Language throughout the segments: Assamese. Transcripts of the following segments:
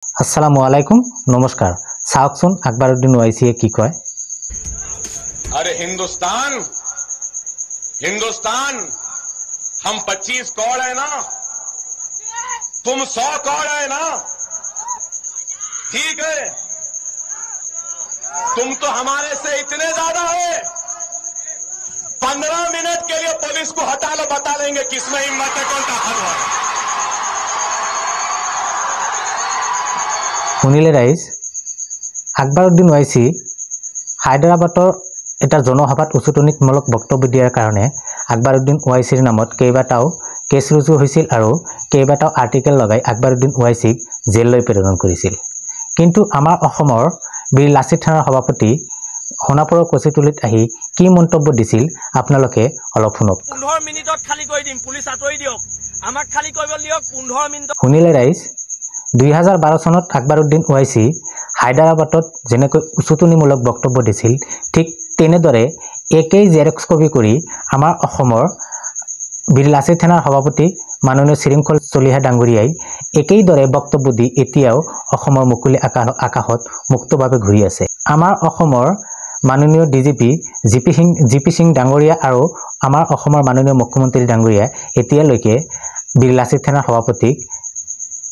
আসসালামু আলাইকুম নমস্কার সাউকসুন আকবরউদ্দিন ওয়াইসিয়ে কি কয় अरे हिंदुस्तान हिंदुस्तान हम 25 करोड़ है ना तुम 100 करोड़ है ना ठीक है तुम तो हमारे से इतने ज्यादा है 15 मिनट के लिए पुलिस को हटा लो बता देंगे किसमें हिम्मत है कौन ताकत है শুনিলে রাইজ আকবরউদ্দিন ওয়াইসি হায়দৰাবাদৰ এটা জনসভাত উচতনিমূলক বক্তব্য দিয়াৰ কাৰণে আকবৰউদ্দিন ওয়াইসিৰ নামত কেইবাটাও কেছ ৰুজু হৈছিল আৰু কেইবাটাও আৰ্টিকেল লগাই আকবৰউদ্দিন ওয়াইসিক জেললৈ প্ৰেৰণ কৰিছিল কিন্তু আমাৰ অসমৰ বীৰ লাচিত থানাৰ সভাপতি সোণাপুৰৰ কচিতুলিত আহি কি মন্তব্য দিছিল আপোনালোকে অলপ শুনক 15 মিনিটত খালি কৰি দিম পুলিচ আতৰি দিয়ক আমাক খালি কৰিব দিয়ক 15 মিনিট শুনিলে ৰাইজ 2012 চনত আকবৰউদ্দিন ওয়াইসি হায়দৰাবাদত যেনেকৈ উচতনিমূলক বক্তব্য দিছিল ঠিক তেনেদৰে একেই জেৰক্স কপি কৰি আমাৰ অসমৰ বীৰ লাচিত থানাৰ সভাপতি মাননীয় শৃংখল চলিহা ডাঙৰীয়াই একেই দৰে বক্তব্য দি এতিয়াও অসমৰ মুকলি আকাশত মুক্তভাৱে ঘূৰি আছে আমাৰ অসমৰ মাননীয় ডিজিপি জিপি সিং ডাঙৰীয়া আৰু আমাৰ অসমৰ মাননীয় মুখ্যমন্ত্ৰী ডাঙৰীয়া এতিয়ালৈকে বীৰ লাচিত থানাৰ সভাপতিক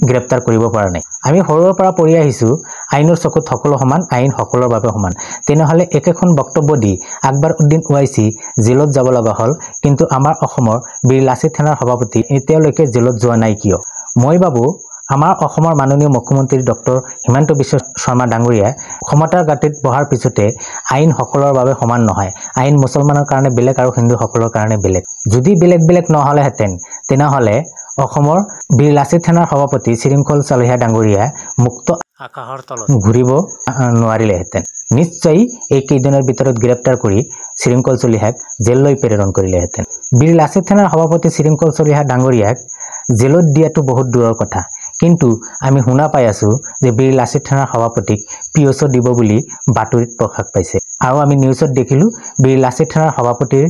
গ্ৰেপ্তাৰ কৰিব পৰা নাই আমি হৰৰ পৰা পঢ়ি আহিছো আইনৰ চকুত সকলো সমান আইন সকলৰ বাবে সমান তেনেহলে একেখন বক্তব্য দি আকবৰউদ্দিন ওয়াইসি জেলত যাব লগা হল কিন্তু আমাৰ অসমৰ বীৰ লাচিত থানাৰ সভাপতি এতিয়ালৈকে জেলত যোৱা নাই কিয় মই ভাবো আমাৰ অসমৰ মাননীয় মুখ্যমন্ত্ৰী ডক্টৰ হিমন্ত বিশ্ব শৰ্মা ডাঙৰীয়া ক্ষমতাৰ গাঁতিত বহাৰ পিছতে আইন সকলৰ বাবে সমান নহয় আইন মুছলমানৰ কাৰণে বেলেগ আৰু হিন্দু সকলৰ কাৰণে বেলেগ যদি বেলেগ নহলে হেতেন তেনেহলে অসমৰ বীৰ লাচিত থানাৰ সভাপতি শৃংখল চলিহা ডাঙৰীয়া মুক্ত আকাশৰ তলত ঘূৰিব নোৱাৰিলেহেঁতেন নিশ্চয় এই কেইদিনৰ ভিতৰত গ্ৰেপ্তাৰ কৰি শৃংখল চলিহাক জেললৈ প্ৰেৰণ কৰিলেহেঁতেন বীৰ লাচিত থানাৰ সভাপতি শৃংখল চলিহা ডাঙৰীয়াক জেলত দিয়াটো বহুত দূৰৰ কথা কিন্তু আমি শুনা পাই আছো যে বীৰ লাচিত থানাৰ সভাপতিক পিএছও দিব বুলি বাতৰিত প্ৰকাশ পাইছে আৰু আমি নিউজত দেখিলো বীৰ লাচিত থানাৰ সভাপতিৰ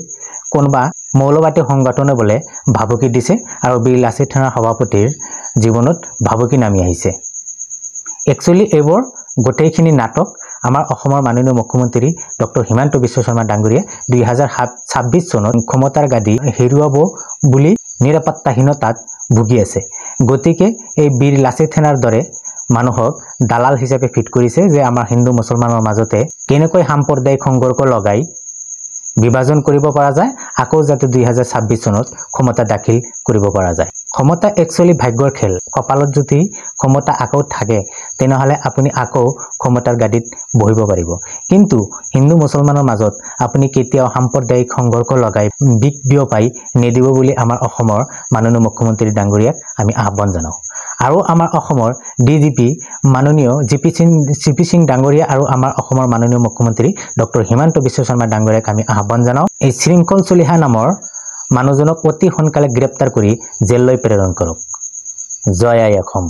কোনবা মৌলবাদী সংগঠনে বলে ভাবুকি দিছে আৰু বীৰ লাচিত থানাৰ সভাপতিৰ জীৱনত ভাবুকি নামি আহিছে একচুয়ালি এইবোৰ গোটেইখিনি নাটক আমাৰ অসমৰ মাননীয় মুখ্যমন্ত্ৰী ডক্টৰ হিমন্ত বিশ্ব শৰ্মা ডাঙৰীয়া 2026 চনত ক্ষমতাৰ গাদী হেৰুৱাব বুলি নিৰাপত্তাহীনতাত ভুগি আছে গতিকে এই বীৰ লাচিত থানাৰ দৰে মানুহক দালাল হিচাপে ফিট কৰিছে যে আমাৰ হিন্দু মুছলমানৰ মাজতে কেনেকৈ সাম্প্ৰদায়িক সংঘৰ্ষ লগাই বিভাজন কৰিব পৰা যায় আকৌ যাতে 2026 চনত ক্ষমতা দাখিল কৰিব পৰা যায় ক্ষমতা একচুয়ালি ভাগ্যৰ খেল কপালত যদি ক্ষমতা আকৌ থাকে তেনেহলে আপুনি আকৌ ক্ষমতাৰ গাদীত বহিব পাৰিব কিন্তু হিন্দু মুছলমানৰ মাজত আপুনি কেতিয়াও সাম্প্ৰদায়িক সংঘৰ্ষ লগাই বিয়পাই নেদিব বুলি আমাৰ অসমৰ মাননীয় মুখ্যমন্ত্ৰী ডাঙৰীয়াক আমি আহ্বান জনাও আৰু আমাৰ অসমৰ ডিজিপি মাননীয় জিপি সিং ডাঙৰীয়া আৰু আমাৰ অসমৰ মাননীয় মুখ্যমন্ত্ৰী ডক্টৰ হিমন্ত বিশ্ব শৰ্মা ডাঙৰীয়াক আমি আহ্বান জনাও এই শৃংখল চলিহা নামৰ মানুহজনক অতি সোনকালে গ্ৰেপ্তাৰ কৰি জেললৈ প্ৰেৰণ কৰক জয় আই অসম